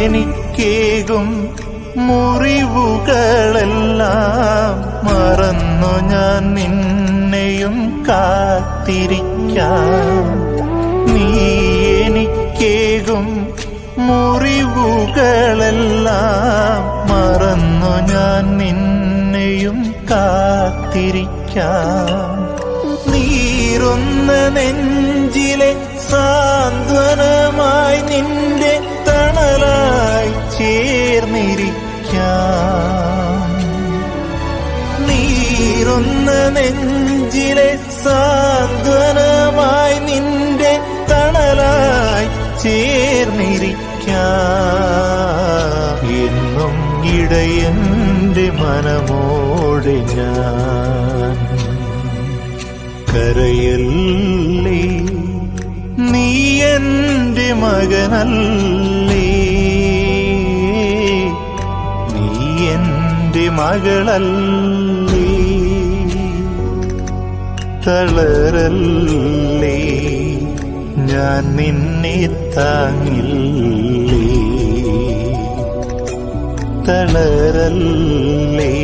എനിക്കേകും മുറിവുകളെല്ലാം മറന്നു ഞാൻ നിന്നെയും കാത്തിരിക്കാം. നീ എനിക്കേകും മുറിവുകളെല്ലാം മറന്നു ഞാൻ നിന്നെയും കാത്തിരിക്കാം. നീറുന്ന നെഞ്ചിലെ സാന്ത്വനമായി നിന്റെ തണലായി ചേർന്നിരിക്കാം. നീറുന്ന നെഞ്ചിലെ സാന്ത്വനമായി നിന്റെ തണലായി ചേർന്നിരിക്കാം. എന്നും ഇടയന്റെ മനമോടെ ഞാൻ കരയല്ലേ, നീ എന്റെ മകനല്ലേ, നീ എന്റെ മകളല്ലേ. തളരല്ലേ, ഞാൻ നിന്നെ താങ്ങില്ലേ. തളരല്ലേ.